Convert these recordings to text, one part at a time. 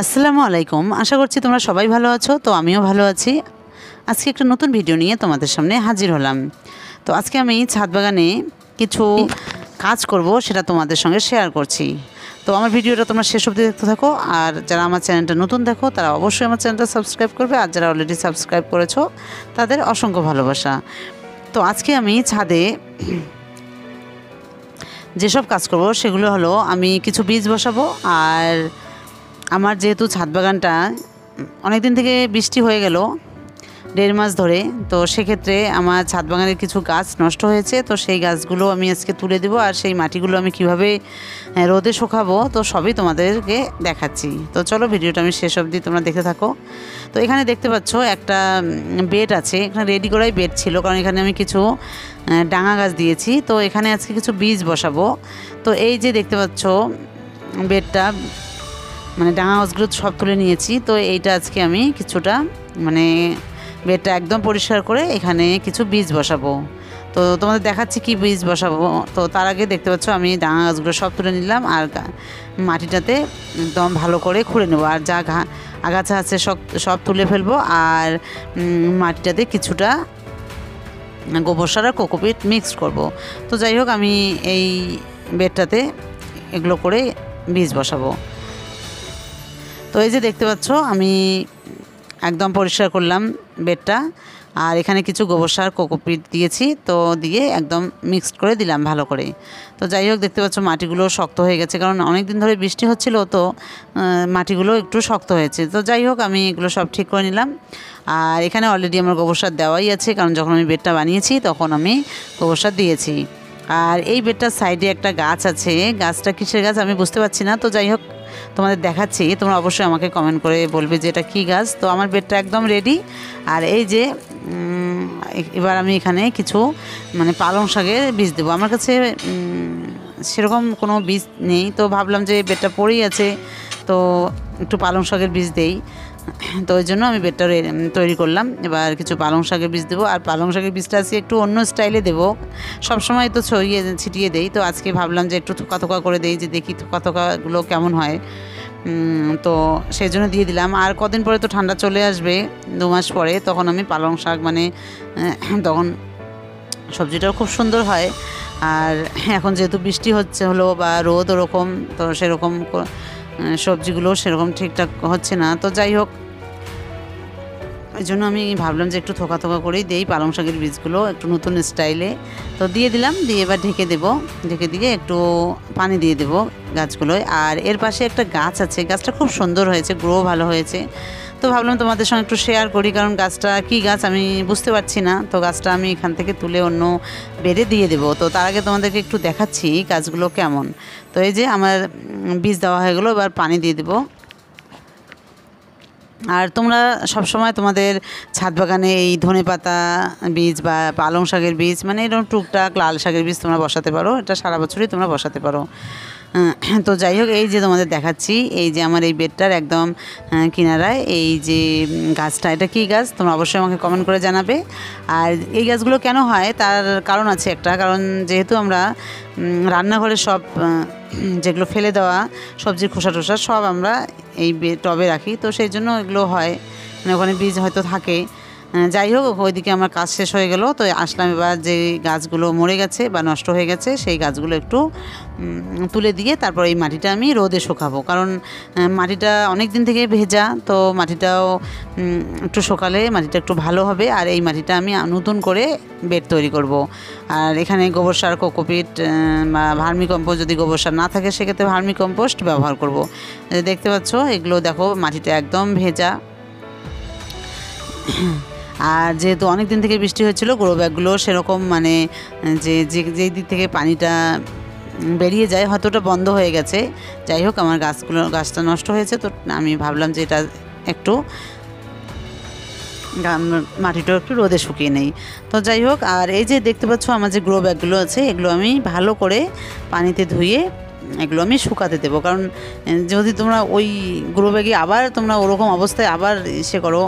আসসালামু আলাইকুম। আশা করছি তোমরা সবাই ভালো আছো। তো আমিও ভালো আছি। আজকে একটা নতুন ভিডিও নিয়ে তোমাদের সামনে হাজির হলাম। তো আজকে আমি ছাদ বাগানে কিছু কাজ করব, সেটা তোমাদের সঙ্গে শেয়ার করছি। তো আমার ভিডিওটা তোমরা শেষ অবধি দেখতে থাকো। আর যারা আমার চ্যানেলটা নতুন দেখো তারা অবশ্যই আমার চ্যানেলটা সাবস্ক্রাইব করবে, আর যারা অলরেডি সাবস্ক্রাইব করেছো তাদের অসংখ্য ভালোবাসা। তো আজকে আমি ছাদে যেসব কাজ করব সেগুলো হলো, আমি কিছু বীজ বসাবো। আর আমার যেহেতু ছাদ বাগানটা অনেক দিন থেকে বৃষ্টি হয়ে গেল 1.5 মাস ধরে, তো সেক্ষেত্রে আমার ছাদ বাগানের কিছু গাছ নষ্ট হয়েছে। তো সেই গাছগুলো আমি আজকে তুলে দেবো, আর সেই মাটিগুলো আমি কিভাবে রোদে শুকাবো তো সবই তোমাদেরকে দেখাচ্ছি। তো চলো ভিডিওটা আমি শেষ অবধি তোমরা দেখে থাকো। তো এখানে দেখতে পাচ্ছ একটা বেড আছে, এখানে রেডি করাই বেড ছিল, কারণ এখানে আমি কিছু ডাঙা গাছ দিয়েছি। তো এখানে আজকে কিছু বীজ বসাবো। তো এই যে দেখতে পাচ্ছ বেডটা, মানে ডাঙা গাছগুলো সব তুলে নিয়েছি। তো এইটা আজকে আমি কিছুটা মানে বেডটা একদম পরিষ্কার করে এখানে কিছু বীজ বসাবো। তো তোমাদের দেখাচ্ছি কি বীজ বসাবো। তো তার আগে দেখতে পাচ্ছ আমি ডাঙা গাছগুলো সব তুলে নিলাম, আর মাটিটাতে একদম ভালো করে খুঁড়ে নেবো, আর যা আগাছা আছে সব তুলে ফেলবো। আর মাটিটাতে কিছুটা গোবর সার আর কোকোপিট মিক্সড করব। তো যাই হোক, আমি এই বেডটাতে এগুলো করে বীজ বসাবো। তো এই যে দেখতে পাচ্ছ আমি একদম পরিষ্কার করলাম বেডটা, আর এখানে কিছু গোবর সার কোকোপিট দিয়েছি, তো দিয়ে একদম মিক্সড করে দিলাম ভালো করে। তো যাই হোক, দেখতে পাচ্ছ মাটিগুলো শক্ত হয়ে গেছে, কারণ অনেক দিন ধরে বৃষ্টি হচ্ছিল, তো মাটিগুলো একটু শক্ত হয়েছে। তো যাই হোক, আমি এগুলো সব ঠিক করে নিলাম। আর এখানে অলরেডি আমার গোবর সার দেওয়াই আছে, কারণ যখন আমি বেডটা বানিয়েছি তখন আমি গোবর সার দিয়েছি। আর এই বেডটার সাইডে একটা গাছ আছে, গাছটা কিসের গাছ আমি বুঝতে পারছি না। তো যাই হোক, তোমাদের দেখাচ্ছি, তোমরা অবশ্যই আমাকে কমেন্ট করে বলবে যে এটা কী গাছ। তো আমার বেডটা একদম রেডি। আর এই যে এবার আমি এখানে কিছু মানে পালং শাকের বীজ দেবো। আমার কাছে সেরকম কোনো বীজ নেই, তো ভাবলাম যে বেডটা পড়েই আছে, তো একটু পালং শাকের বীজ দেই। তো ওই জন্য আমি বেডটা তৈরি করলাম। এবার কিছু পালং শাকের বীজ দেবো, আর পালং শাকের বীজটা আজকে একটু অন্য স্টাইলে দেবো। সবসময় তো ছিটিয়ে দেই, তো আজকে ভাবলাম যে একটু থোকা থোকা করে দেই, যে দেখি থোকা থোকাগুলো কেমন হয়। তো সেই জন্য দিয়ে দিলাম। আর কদিন পরে তো ঠান্ডা চলে আসবে, 2 মাস পরে, তখন আমি পালং শাক মানে তখন সবজিটাও খুব সুন্দর হয়। আর এখন যেহেতু বৃষ্টি হলো বা রোদ ওরকম, তো সেরকম সবজিগুলো সেরকম ঠিকঠাক হচ্ছে না। তো যাই হোক, এই জন্য আমি ভাবলাম যে একটু থোকা থোকা করেই দেই পালং শাকের বীজগুলো, একটু নতুন স্টাইলে। তো দিয়ে দিলাম, দিয়ে এবার ঢেকে দেবো, ঢেকে দিয়ে একটু পানি দিয়ে দেবো গাছগুলোয়। আর এর পাশে একটা গাছ আছে, গাছটা খুব সুন্দর হয়েছে, গ্রো ভালো হয়েছে। তো ভাবলাম তোমাদের সঙ্গে একটু শেয়ার করি, কারণ গাছটা কী গাছ আমি বুঝতে পারছি না। তো গাছটা আমি এখান থেকে তুলে অন্য বেডে দিয়ে দেবো। তো তার আগে তোমাদেরকে একটু দেখাচ্ছি গাছগুলো কেমন। তো এই যে আমার বীজ দেওয়া হয়ে গেলো, এবার পানি দিয়ে দেবো। আর তোমরা সবসময় তোমাদের ছাদ বাগানে এই ধনেপাতা বীজ বা পালং শাকের বীজ, মানে এরকম টুকটাক লাল শাকের বীজ তোমরা বসাতে পারো, এটা সারা বছরই তোমরা বসাতে পারো। তো যাই হোক, এই যে তোমাদের দেখাচ্ছি, এই যে আমার এই বেডটার একদম কিনারায় এই যে গাছটা, এটা কী গাছ তোমরা অবশ্যই আমাকে কমেন্ট করে জানাবে। আর এই গাছগুলো কেন হয় তার কারণ আছে একটা, কারণ যেহেতু আমরা রান্নাঘরে সব যেগুলো ফেলে দেওয়া সবজির খোসা টোসা সব আমরা এই টবে রাখি, তো সেই জন্য এগুলো হয়, মানে ওখানে বীজ হয়তো থাকে। যাই হোক, ওইদিকে আমার কাজ শেষ হয়ে গেল। তো আসলাম এবার যে গাছগুলো মরে গেছে বা নষ্ট হয়ে গেছে সেই গাছগুলো একটু তুলে দিয়ে তারপর এই মাটিটা আমি রোদে শুকাবো, কারণ মাটিটা অনেক দিন থেকে ভেজা, তো মাটিটাও একটু শুকালে মাটিটা একটু ভালো হবে। আর এই মাটিটা আমি নতুন করে বেড তৈরি করব। আর এখানে গোবর সার কোকোপিট বা ভার্মি কম্পোস্ট, যদি গোবর সার না থাকে সেক্ষেত্রে ভার্মি কম্পোস্ট ব্যবহার করব। দেখতে পাচ্ছ এগুলো, দেখো মাটিটা একদম ভেজা। আর যেহেতু অনেক দিন থেকে বৃষ্টি হয়েছিল, গ্রো ব্যাগগুলো সেরকম মানে যেই দিক থেকে পানিটা বেরিয়ে যায় হয়তো ওটা বন্ধ হয়ে গেছে। যাই হোক, আমার গাছটা নষ্ট হয়েছে, তো আমি ভাবলাম যে এটা একটু মাটিটা একটু রোদে শুকিয়ে নেই। তো যাই হোক, আর এই যে দেখতে পাচ্ছ আমার যে গ্রো ব্যাগগুলো আছে, এগুলো আমি ভালো করে পানিতে ধুয়ে এগুলো আমি শুকাতে দেবো, কারণ যদি তোমরা ওই গ্রো ব্যাগে আবার তোমরা ওরকম অবস্থায় আবার করো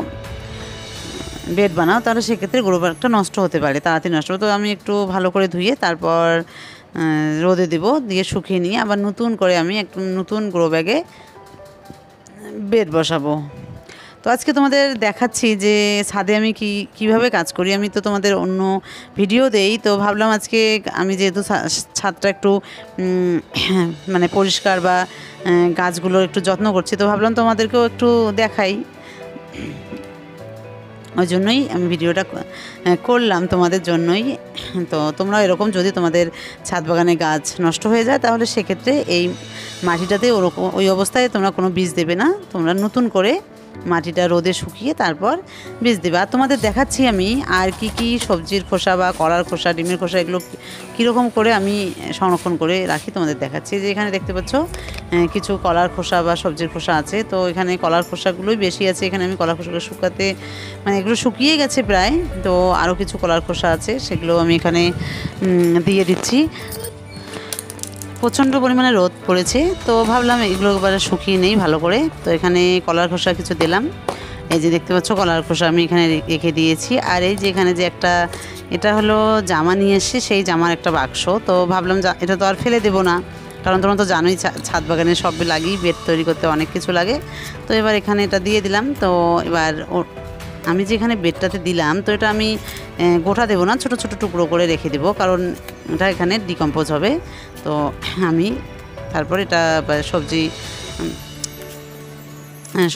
বেড বানাও, তাহলে সেক্ষেত্রে গ্রো ব্যাগটা নষ্ট হতে পারে, তাড়াতাড়ি নষ্ট হবে। তো আমি একটু ভালো করে ধুয়ে তারপর রোদে দেবো, দিয়ে শুকিয়ে নিয়ে আবার নতুন করে আমি একটু নতুন গ্রো ব্যাগে বেড বসাবো। তো আজকে তোমাদের দেখাচ্ছি যে ছাদে আমি কিভাবে কাজ করি। আমি তো তোমাদের অন্য ভিডিও দেই, তো ভাবলাম আজকে আমি যেহেতু ছাদটা একটু মানে পরিষ্কার বা গাছগুলোর একটু যত্ন করছি, তো ভাবলাম তোমাদেরকেও একটু দেখাই। ওই জন্যই আমি ভিডিওটা করলাম তোমাদের জন্যই। তো তোমরা এরকম যদি তোমাদের ছাদ বাগানে গাছ নষ্ট হয়ে যায়, তাহলে সেক্ষেত্রে এই মাটিটাতে ওরকম ওই অবস্থায় তোমরা কোনো বীজ দেবে না, তোমরা নতুন করে মাটিটা রোদে শুকিয়ে তারপর বীজ দেবে। আর তোমাদের দেখাচ্ছি আমি আর কি সবজির খোসা বা কলার খোসা, ডিমের খোসা, এগুলো কীরকম করে আমি সংরক্ষণ করে রাখি তোমাদের দেখাচ্ছি। যে এখানে দেখতে পাচ্ছ কিছু কলার খোসা বা সবজির খোসা আছে, তো এখানে কলার খোসাগুলোই বেশি আছে। এখানে আমি কলার খোসাগুলো শুকাতে মানে এগুলো শুকিয়ে গেছে প্রায়, তো আরও কিছু কলার খোসা আছে, সেগুলো আমি এখানে দিয়ে দিচ্ছি। প্রচণ্ড পরিমাণে রোদ পড়েছে, তো ভাবলাম এগুলো এবারে শুকিয়ে নেই ভালো করে। তো এখানে কলার খোসা কিছু দিলাম, এই যে দেখতে পাচ্ছ কলার খোসা আমি এখানে রেখে দিয়েছি। আর এই যে এখানে যে একটা এটা হলো জামা নিয়ে এসেছি, সেই জামার একটা বাক্স। তো ভাবলাম এটা তো আর ফেলে দেবো না, কারণ তোমরা তো জানোই ছাদ বাগানে সব লাগেই, বেড তৈরি করতে অনেক কিছু লাগে। তো এবার এখানে এটা দিয়ে দিলাম। তো এবার আমি যেখানে বেডটাতে দিলাম, তো এটা আমি গোটা দেবো না, ছোট ছোট টুকরো করে রেখে দেবো, কারণ এটা এখানে ডিকম্পোজ হবে। তো আমি তারপর এটা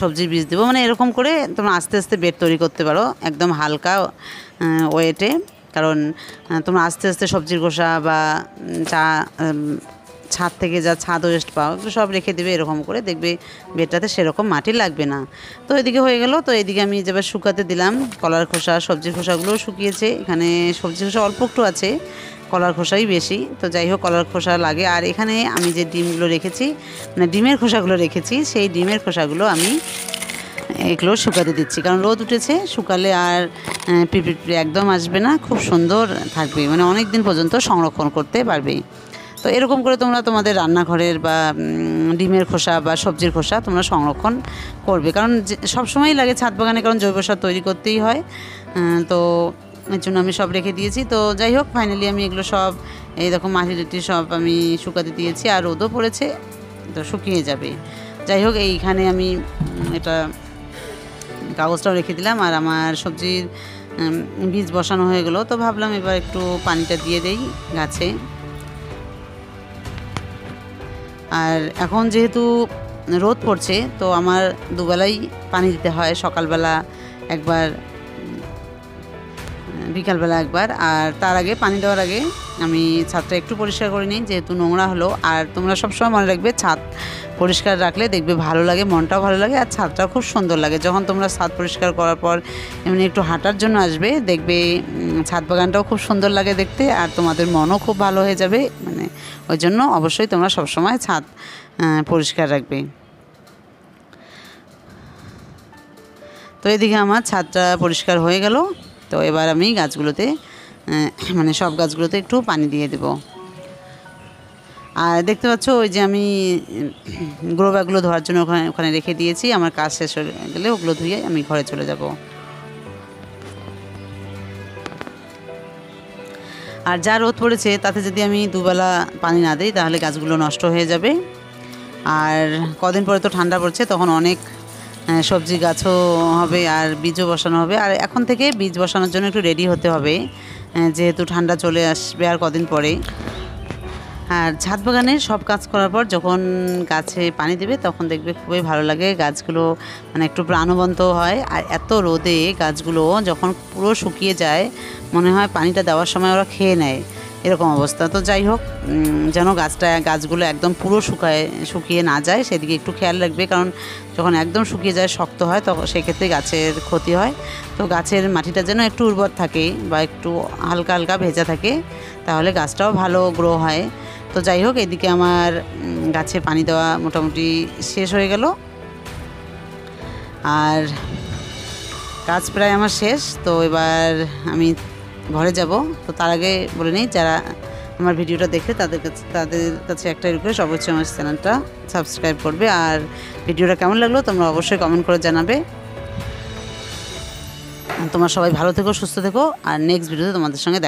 সবজির বীজ দেবো। মানে এরকম করে তোমরা আস্তে আস্তে বেড তৈরি করতে পারো, একদম হালকা ওয়েটে। কারণ তোমরা আস্তে আস্তে সবজির খোসা বা ছাদ থেকে যা ছাদ ওয়েস্ট পাও এগুলো সব রেখে দেবে, এরকম করে দেখবে বেডটাতে সেরকম মাটি লাগবে না। তো এদিকে হয়ে গেল। তো এদিকে আমি যেবার শুকাতে দিলাম কলার খোসা, সবজির খোসাগুলোও শুকিয়েছে। এখানে সবজির খোসা অল্প একটু আছে, কলার খোসাই বেশি। তো যাই হোক, কলার খোসা লাগে। আর এখানে আমি যে ডিমগুলো রেখেছি, মানে ডিমের খোসাগুলো রেখেছি, সেই ডিমের খোসাগুলো আমি এগুলো শুকাতে দিচ্ছি, কারণ রোদ উঠেছে। শুকালে আর পিঁপড়ে একদম আসবে না, খুব সুন্দর থাকবে, মানে অনেক দিন পর্যন্ত সংরক্ষণ করতে পারবে। তো এরকম করে তোমরা তোমাদের রান্নাঘরের বা ডিমের খোসা বা সবজির খোসা তোমরা সংরক্ষণ করবে, কারণ সবসময়ই লাগে ছাদ বাগানে, কারণ জৈব সার তৈরি করতেই হয়। তো এর জন্য আমি সব রেখে দিয়েছি। তো যাই হোক, ফাইনালি আমি এগুলো সব এই রকম মাটি সব আমি শুকাতে দিয়েছি, আর রোদও পড়েছে, তো শুকিয়ে যাবে। যাই হোক, এইখানে আমি এটা কাগজটাও রেখে দিলাম। আর আমার সবজির বীজ বসানো হয়ে গেলো। তো ভাবলাম এবার একটু পানিটা দিয়ে দেই গাছে। আর এখন যেহেতু রোদ পড়ছে, তো আমার দুবেলাই পানি দিতে হয়, সকালবেলা একবার, বিকালবেলা একবার। আর তার আগে পানি দেওয়ার আগে আমি ছাদটা একটু পরিষ্কার করে নিই, যেহেতু নোংরা হলো। আর তোমরা সবসময় মনে রাখবে, ছাদ পরিষ্কার রাখলে দেখবে ভালো লাগে, মনটাও ভালো লাগে, আর ছাদটাও খুব সুন্দর লাগে। যখন তোমরা ছাদ পরিষ্কার করার পর এমনি একটু হাঁটার জন্য আসবে, দেখবে ছাদ বাগানটাও খুব সুন্দর লাগে দেখতে, আর তোমাদের মনও খুব ভালো হয়ে যাবে। মানে ওই জন্য অবশ্যই তোমরা সবসময় ছাদ পরিষ্কার রাখবে। তো এদিকে আমার ছাদটা পরিষ্কার হয়ে গেল। তো এবার আমি গাছগুলোতে মানে সব গাছগুলোতে একটু পানি দিয়ে দেব। আর দেখতে পাচ্ছ ওই যে আমি গ্রো ব্যাগগুলো ধোয়ার জন্য ওখানে রেখে দিয়েছি। আমার কাজ শেষ হয়ে গেলে ওগুলো ধুয়ে আমি ঘরে চলে যাব। আর যা রোদ পড়েছে তাতে যদি আমি দুবেলা পানি না দিই, তাহলে গাছগুলো নষ্ট হয়ে যাবে। আর কদিন পরে তো ঠান্ডা পড়ছে, তখন অনেক সবজি গাছও হবে আর বীজও বসানো হবে। আর এখন থেকে বীজ বসানোর জন্য একটু রেডি হতে হবে, যেহেতু ঠান্ডা চলে আসবে আর কদিন পরে। আর ছাদ বাগানের সব কাজ করার পর যখন গাছে পানি দেবে, তখন দেখবে খুবই ভালো লাগে, গাছগুলো মানে একটু প্রাণবন্ত হয়। আর এত রোদে গাছগুলো যখন পুরো শুকিয়ে যায়, মনে হয় পানিটা দেওয়ার সময় ওরা খেয়ে নেয়, এরকম অবস্থা। তো যাই হোক, যেন গাছগুলো একদম পুরো শুকিয়ে না যায়, সেদিকে একটু খেয়াল রাখবে, কারণ যখন একদম শুকিয়ে যায়, শক্ত হয়, তখন সেক্ষেত্রে গাছের ক্ষতি হয়। তো গাছের মাটিটা যেন একটু উর্বর থাকে বা একটু হালকা হালকা ভেজা থাকে, তাহলে গাছটাও ভালো গ্রো হয়। তো যাই হোক, এদিকে আমার গাছে পানি দেওয়া মোটামুটি শেষ হয়ে গেল, আর কাজ প্রায় আমার শেষ। তো এবার আমি ঘরে যাব। তো তার আগে বলে নিই, যারা আমার ভিডিওটা দেখে তাদের কাছে একটা রিকোয়েস্ট, অবশ্যই আমার চ্যানেলটা সাবস্ক্রাইব করবে। আর ভিডিওটা কেমন লাগলো তোমরা অবশ্যই কমেন্ট করে জানাবে। তোমরা সবাই ভালো থেকো, সুস্থ থেকো, আর নেক্সট ভিডিওতে তোমাদের সঙ্গে